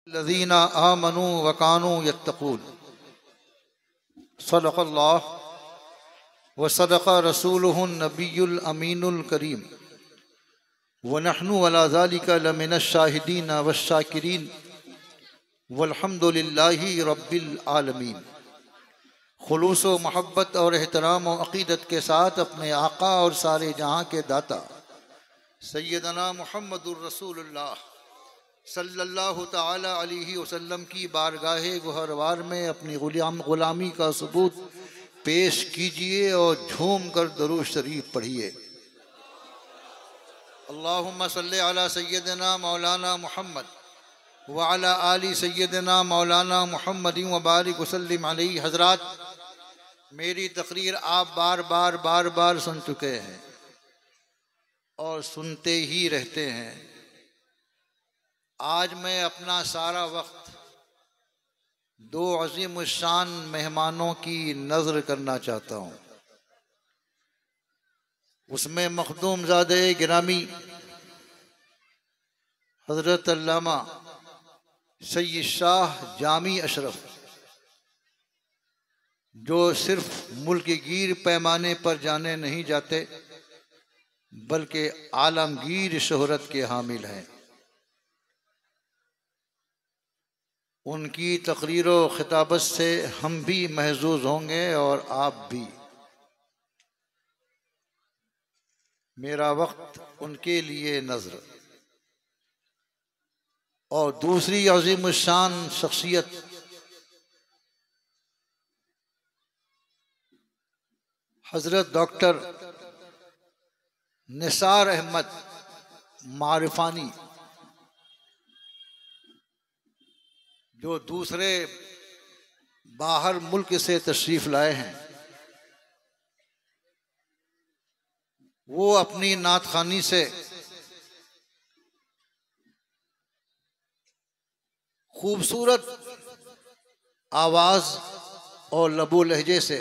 लज़ीना आमनू वकानू यत्तकून सदक़ल्लाह व सदक़ रसूलुहुन नबियुल अमीनुल करीम व नहनु अला ज़ालिका लमिनश शाहिदीन वश्शाकिरीन वल्हम्दुलिल्लाहि रब्बिल आलमीन। खुलूस व मोहब्बत और एहतराम व अक़ीदत के साथ अपने आका और सारे जहाँ के दाता सैयदना मुहम्मदुर रसूलुल्लाह सल्लल्लाहु ताला अलैहि वसल्लम की बारगाहे गुहरवार में अपनी गुलामी का सबूत पेश कीजिए और झूम कर दरूद शरीफ पढ़िए। अल्लाहुम्मा सल्ली अला सय्यदना मौलाना मुहम्मद व अला आली सय्यदना मौलाना मुहम्मद व बारिक वसल्लिम अलैहि। हज़रात, मेरी तकरीर आप बार बार सुन चुके हैं और सुनते ही रहते हैं। आज मैं अपना सारा वक्त दो अज़ीम शान मेहमानों की नज़र करना चाहता हूँ। उसमें मखदूम ज़ादे गिरामी हज़रत अल्लामा सय्यद शाह जामी अशरफ, जो सिर्फ मुल्क गिर पैमाने पर जाने नहीं जाते बल्कि आलमगीर शोहरत के हामिल हैं, उनकी तकरीर व खिताबत से हम भी महजूज होंगे और आप भी। मेरा वक्त उनके लिए नज़र। और दूसरी अज़ीम शान शख्सियत हज़रत डॉक्टर निसार अहमद मारिफानी, जो दूसरे बाहर मुल्क से तशरीफ लाए हैं। वो अपनी नातखानी से खूबसूरत आवाज़ और लबो लहजे से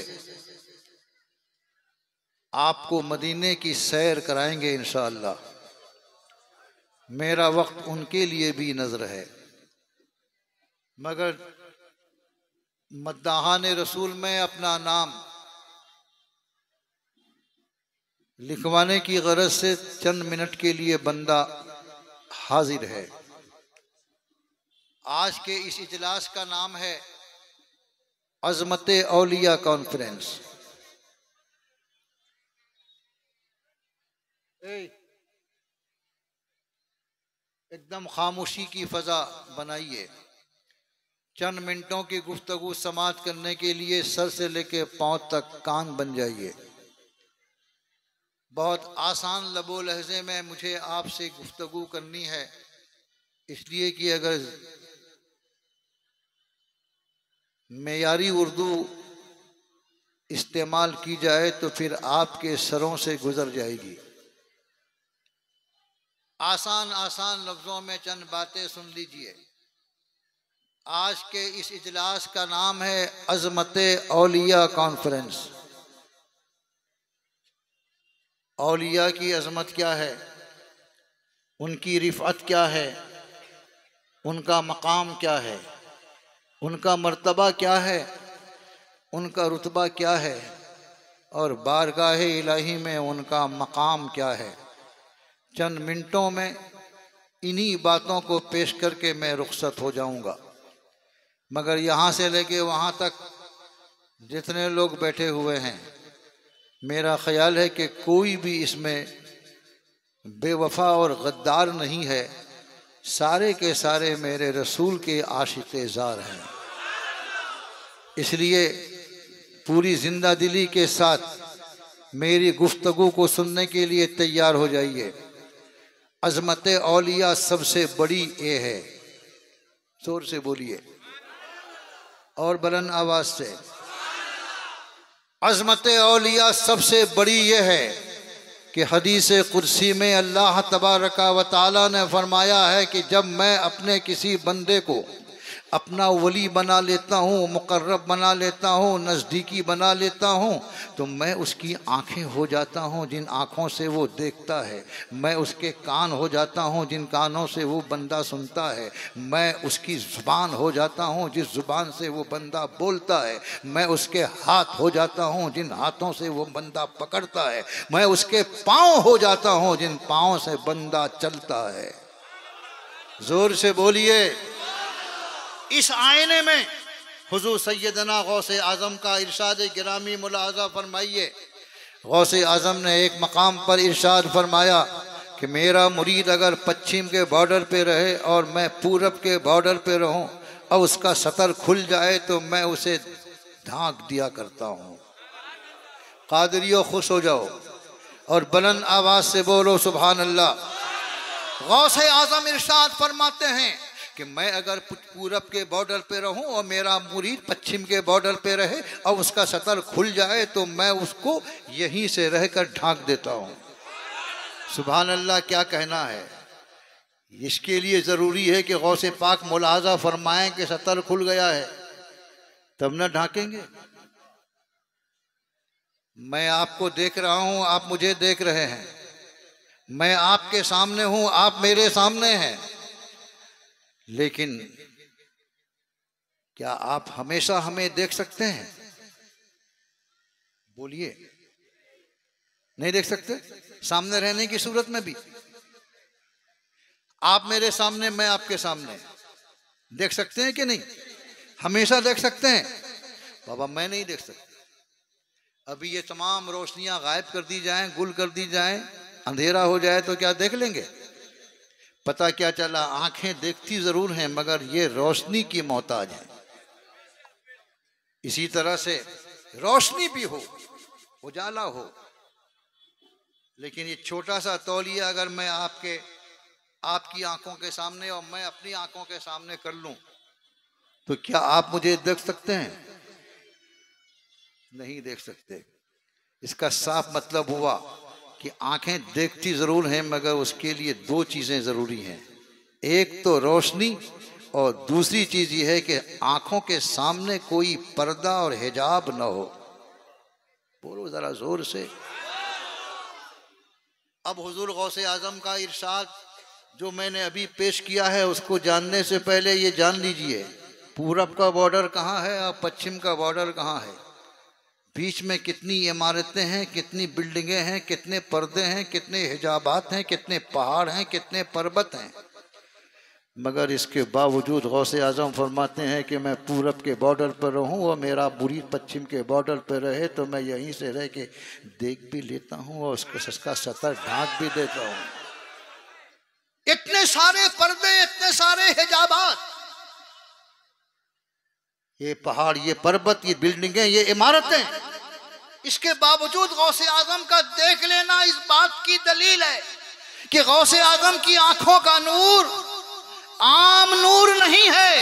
आपको मदीने की सैर कराएंगे इंशाअल्लाह। मेरा वक्त उनके लिए भी नज़र है, मगर मद्दाहान रसूल में अपना नाम लिखवाने की गरज से चंद मिनट के लिए बंदा हाजिर है। आज के इस इजलास का नाम है अज़मत औलिया कॉन्फ्रेंस। एकदम खामोशी की फ़ज़ा बनाइए। चंद मिनटों की गुफ्तगू समाअत करने के लिए सर से लेकर पांव तक कान बन जाइए। बहुत आसान लबो लहजे में मुझे आपसे गुफ्तगू करनी है, इसलिए कि अगर मेयारी उर्दू इस्तेमाल की जाए तो फिर आपके सरों से गुजर जाएगी। आसान आसान लफ्ज़ों में चंद बातें सुन लीजिए। आज के इस इजलास का नाम है अज़मत औलिया कॉन्फ्रेंस। औलिया की अज़मत क्या है, उनकी रिफ़अत क्या है, उनका मकाम क्या है, उनका मर्तबा क्या है, उनका रुतबा क्या है और बारगाह इलाही में उनका मकाम क्या है। चंद मिनटों में इन्हीं बातों को पेश करके मैं रुखसत हो जाऊंगा। मगर यहाँ से लेके वहाँ तक जितने लोग बैठे हुए हैं, मेरा ख्याल है कि कोई भी इसमें बेवफा और गद्दार नहीं है। सारे के सारे मेरे रसूल के आशिक़ ज़ार हैं। इसलिए पूरी जिंदा दिली के साथ मेरी गुफ्तगू को सुनने के लिए तैयार हो जाइए। अज़मत औलिया सबसे बड़ी ये है। जोर से बोलिए और बुलंद आवाज से। अज़मत औलिया सबसे बड़ी ये है कि हदीस कुर्सी में अल्लाह तबारका व तआला ने फरमाया है कि जब मैं अपने किसी बंदे को अपना वली बना लेता हूँ, मुकर्रब बना लेता हूँ, नज़दीकी बना लेता हूँ, तो मैं उसकी आँखें हो जाता हूँ जिन आँखों से वो देखता है, मैं उसके कान हो जाता हूँ जिन कानों से वो बंदा सुनता है, मैं उसकी ज़ुबान हो जाता हूँ जिस ज़ुबान से वो बंदा बोलता है, मैं उसके हाथ हो जाता हूँ जिन हाथों से वो बंदा पकड़ता है, मैं उसके पाँव हो जाता हूँ जिन पाँव से बंदा चलता है। जोर से बोलिए। इस आईने में हुजूर सैयदना गौसे आज़म का इरशाद गिरामी मुलाहज़ा फरमाइए। गौसे आज़म ने एक मकाम पर इरशाद फरमाया कि मेरा मुरीद अगर पश्चिम के बॉर्डर पे रहे और मैं पूरब के बॉर्डर पे रहूं और उसका सतर खुल जाए तो मैं उसे ढांक दिया करता हूं। कादरियों खुश हो जाओ और बुलंद आवाज से बोलो सुभान अल्लाह। गौसे आज़म इरशाद फरमाते हैं कि मैं अगर पूरब के बॉर्डर पे रहूं और मेरा मुरीद पश्चिम के बॉर्डर पे रहे और उसका सतर खुल जाए तो मैं उसको यहीं से रहकर ढांक देता हूं। सुभान अल्लाह, क्या कहना है। इसके लिए ज़रूरी है कि गौसे पाक मुलाहज़ा फरमाएं कि सतर खुल गया है, तब ना ढांकेंगे। मैं आपको देख रहा हूं, आप मुझे देख रहे हैं, मैं आपके सामने हूं, आप मेरे सामने हैं, लेकिन क्या आप हमेशा हमें देख सकते हैं? बोलिए, नहीं देख सकते। सामने रहने की सूरत में भी आप मेरे सामने, मैं आपके सामने, देख सकते हैं कि नहीं? हमेशा देख सकते हैं। बाबा मैं नहीं देख सकता। अभी ये तमाम रोशनियां गायब कर दी जाएं, गुल कर दी जाएं, अंधेरा हो जाए तो क्या देख लेंगे? पता क्या चला, आंखें देखती जरूर हैं मगर ये रोशनी की मोहताज है। इसी तरह से रोशनी भी हो, उजाला हो, लेकिन ये छोटा सा तौलिया अगर मैं आपकी आंखों के सामने और मैं अपनी आंखों के सामने कर लूं तो क्या आप मुझे देख सकते हैं? नहीं देख सकते। इसका साफ मतलब हुआ कि आंखें देखती जरूर हैं मगर उसके लिए दो चीजें जरूरी हैं, एक तो रोशनी और दूसरी चीज ये है कि आंखों के सामने कोई पर्दा और हिजाब न हो। बोलो जरा जोर से। अब हुजूर गौसे आजम का इरशाद जो मैंने अभी पेश किया है उसको जानने से पहले ये जान लीजिए पूरब का बॉर्डर कहाँ है और पश्चिम का बॉर्डर कहाँ है, बीच में कितनी इमारतें हैं, कितनी बिल्डिंगें हैं, कितने पर्दे हैं, कितने हिजाबात हैं, कितने पहाड़ हैं, कितने पर्वत हैं। मगर इसके बावजूद गौसे आज़म फरमाते हैं कि मैं पूरब के बॉर्डर पर रहूं और मेरा मुरीद पश्चिम के बॉर्डर पर रहे तो मैं यहीं से रह के देख भी लेता हूं और उसका सतर ढांक भी देता हूं। इतने सारे पर्दे, इतने सारे हिजाबात, ये पहाड़, ये पर्वत, ये बिल्डिंगें, ये इमारतें, इसके बावजूद गौसे आज़म का देख लेना इस बात की दलील है कि गौसे आज़म की आंखों का नूर आम नूर नहीं है,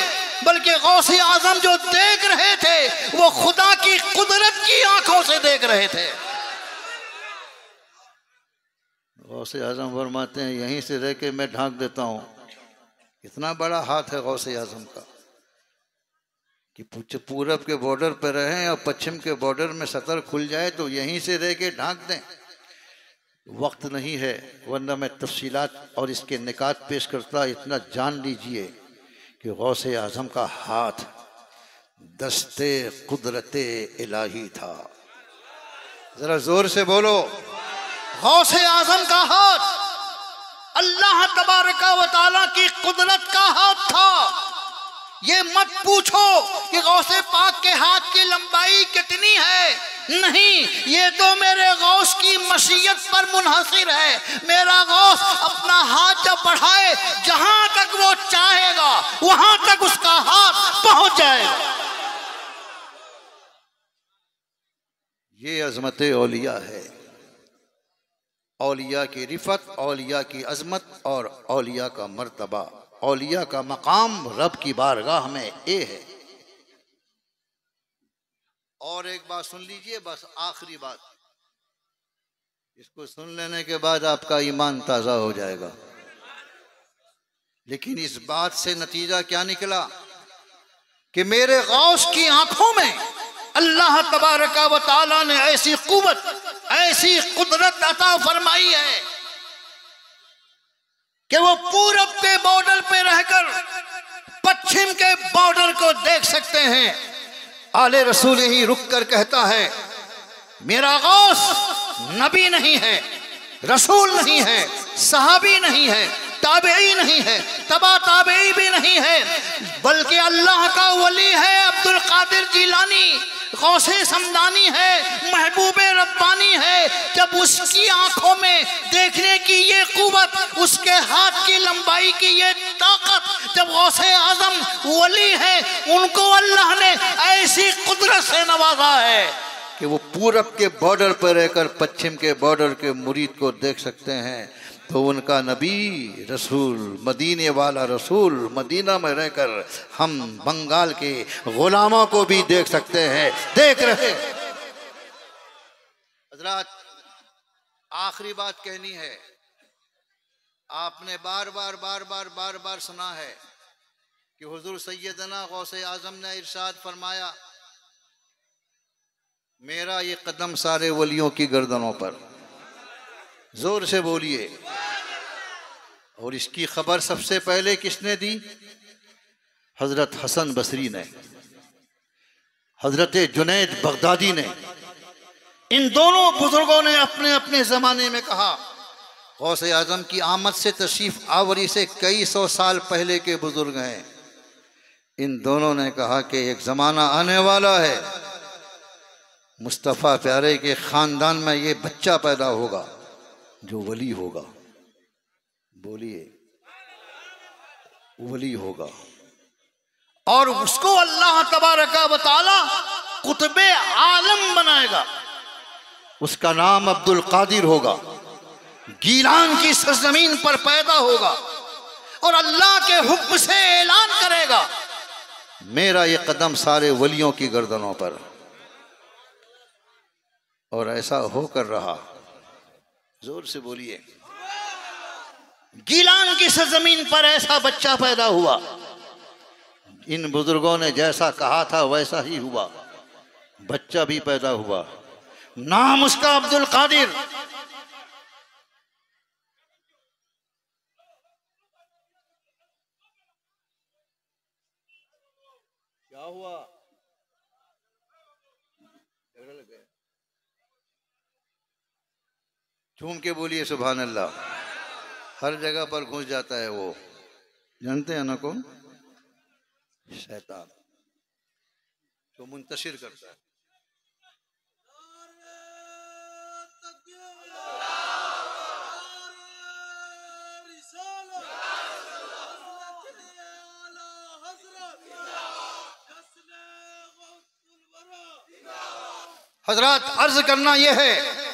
बल्कि गौसे आज़म जो देख रहे थे वो खुदा की कुदरत की आंखों से देख रहे थे। गौसे आज़म फरमाते हैं यहीं से रह के मैं ढांक देता हूं। इतना बड़ा हाथ है गौसे आज़म का कि पूरब के बॉर्डर पर रहें और पश्चिम के बॉर्डर में सतर खुल जाए तो यहीं से रह के ढांक दें। वक्त नहीं है वरना मैं तफसीलात और इसके निकात पेश करता, इतना जान लीजिए कि गौसे आज़म का हाथ दस्ते कुदरते इलाही था। जरा जोर से बोलो, गौसे आज़म का हाथ अल्लाह तबारका व तआला की कुदरत का हाथ था। ये मत पूछो कि गौसे पाक के हाथ की लंबाई कितनी है, नहीं, ये तो मेरे गौस की मशीयत पर मुनहसिर है। मेरा गौस अपना हाथ जब बढ़ाए जहां तक वो चाहेगा वहां तक उसका हाथ पहुंच जाएगा। ये अजमत औलिया है, औलिया की रिफत, औलिया की अजमत और औलिया का मर्तबा, औलिया का मकाम रब की बारगाह में ये है। और एक बात सुन लीजिए, बस आखिरी बात, इसको सुन लेने के बाद आपका ईमान ताज़ा हो जाएगा। लेकिन इस बात से नतीजा क्या निकला कि मेरे गौस की आंखों में अल्लाह तबारक व तआला ने ऐसी कुव्वत, ऐसी कुदरत अता फरमाई है कि वो पूरब के बॉर्डर पे रहकर पश्चिम के बॉर्डर को देख सकते हैं। आले रसूल ही रुक कर कहता है, मेरा गौस नबी नहीं है, रसूल नहीं है, सहाबी नहीं है, ताबेई नहीं है, तबा ताबेई भी नहीं है, बल्कि अल्लाह का वली है, अब्दुल कादिर जिलानी, गौसे समदानी है, महबूबे रब्बानी है। जब उसकी आंखों में देखने की ये कुव्वत, उसके हाथ की लंबाई की ये ताकत, जब गौसे आजम वली है, उनको अल्लाह ने ऐसी कुदरत से नवाजा है कि वो पूरब के बॉर्डर पर रहकर पश्चिम के बॉर्डर के मुरीद को देख सकते हैं। तो उनका नबी रसूल, मदीने वाला रसूल, मदीना में रहकर हम बंगाल के गुलामों को भी देख सकते हैं, देख रहे। हजरात, आखिरी बात कहनी है। आपने बार बार सुना है कि हुजूर सैयदना गौसे आजम ने इरशाद फरमाया, मेरा ये कदम सारे वलियों की गर्दनों पर। जोर से बोलिए। और इसकी खबर सबसे पहले किसने दी? हजरत हसन बसरी ने, हजरत जुनैद बगदादी ने। इन दोनों बुजुर्गों ने अपने अपने जमाने में कहा। गौसे आजम की आमद से, तशरीफ आवरी से कई सौ साल पहले के बुजुर्ग हैं। इन दोनों ने कहा कि एक जमाना आने वाला है, मुस्तफ़ा प्यारे के खानदान में ये बच्चा पैदा होगा जो वली होगा। बोलिए, वली होगा। और उसको अल्लाह तबारक व तआला कुतुबे आलम बनाएगा। उसका नाम अब्दुल कादिर होगा, गीलान की सरजमीन पर पैदा होगा और अल्लाह के हुक्म से ऐलान करेगा, मेरा ये कदम सारे वलियों की गर्दनों पर। और ऐसा होकर रहा। जोर से बोलिए। गीलान की सरजमीन पर ऐसा बच्चा पैदा हुआ। इन बुजुर्गों ने जैसा कहा था वैसा ही हुआ, बच्चा भी पैदा हुआ। नाम उसका अब्दुल कादिर। क्या हुआ? झगड़ा लग गया? झूम के बोलिए सुभान अल्लाह। हर जगह पर घुस जाता है वो, जानते हैं ना कौन? शैतान, जो मुंतशिर करता है। हजरत, अर्ज करना यह है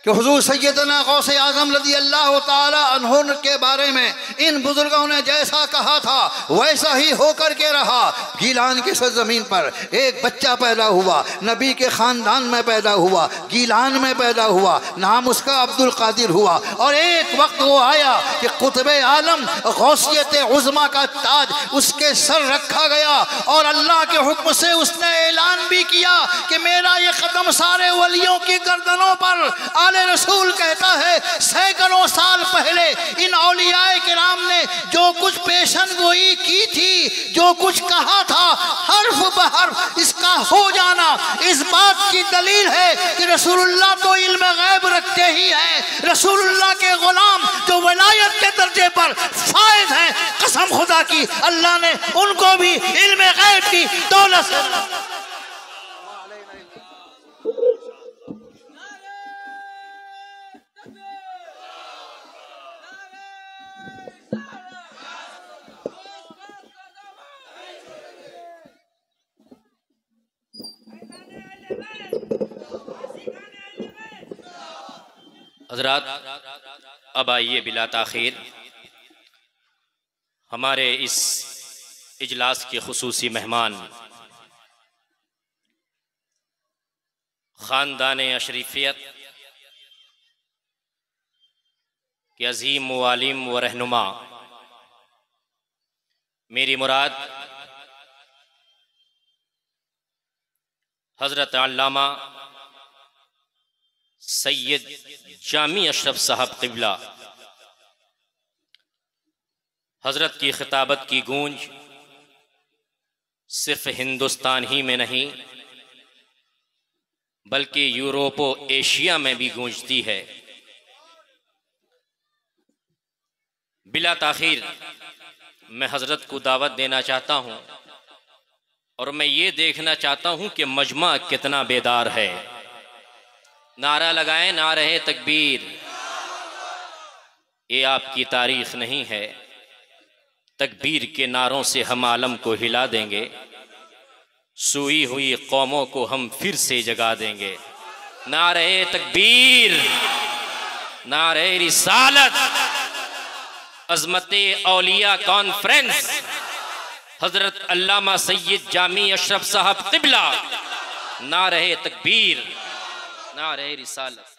कि हुजूर सैयदना गौसे आजम रज़ी अल्लाह ताला अन्हु के बारे में इन बुजुर्गों ने जैसा कहा था वैसा ही होकर के रहा। गीलान की सरजमीन पर एक बच्चा पैदा हुआ, नबी के खानदान में पैदा हुआ, गीलान में पैदा हुआ, नाम उसका अब्दुल कादिर हुआ। और एक वक्त वो आया कि कुतुबे आलम गौसियत उज़्मा का ताज उसके सर रखा गया और अल्लाह के हुक्म से उसने ऐलान भी किया कि मेरा ये कदम सारे वलियों की गर्दनों पर। आले रसूल कहता है, सैकड़ों साल पहले इन औलियाए किराम ने जो कुछ पेशन गोई की थी, जो कुछ कहा था, हर्फ बहर्फ इसका हो जाना इस बात की दलील है कि रसूलुल्लाह तो इल्म गैब रखते ही हैं। रसूलुल्लाह के गुलाम जो वलायत के दर्जे पर फायद हैं, कसम खुदा की अल्लाह ने उनको भी इल्म गैब की दौलत से। हज़रात, अब आइए बिला ताख़ीर हमारे इस इजलास के खुसूसी मेहमान ख़ानदान अशरीफियत के अज़ीम मुआलिम व रहनुमा, मेरी मुराद हज़रत अल्लामा सैयद जामी अशरफ साहब क़िबला, हज़रत की खिताबत की गूंज सिर्फ हिंदुस्तान ही में नहीं बल्कि यूरोप और एशिया में भी गूंजती है। बिला ताखीर मैं हज़रत को दावत देना चाहता हूँ और मैं ये देखना चाहता हूँ कि मजमा कितना बेदार है। नारा लगाएं, नारे तकबीर। ये आपकी तारीख नहीं है, तकबीर के नारों से हम आलम को हिला देंगे, सोई हुई कौमों को हम फिर से जगा देंगे। नारे तकबीर, नारे रिसालत, अज़मते औलिया कॉन्फ्रेंस, हज़रत अल्लामा सैयद जामी अशरफ साहब क़िबला, नारे तकबीर, नारे रिसालत।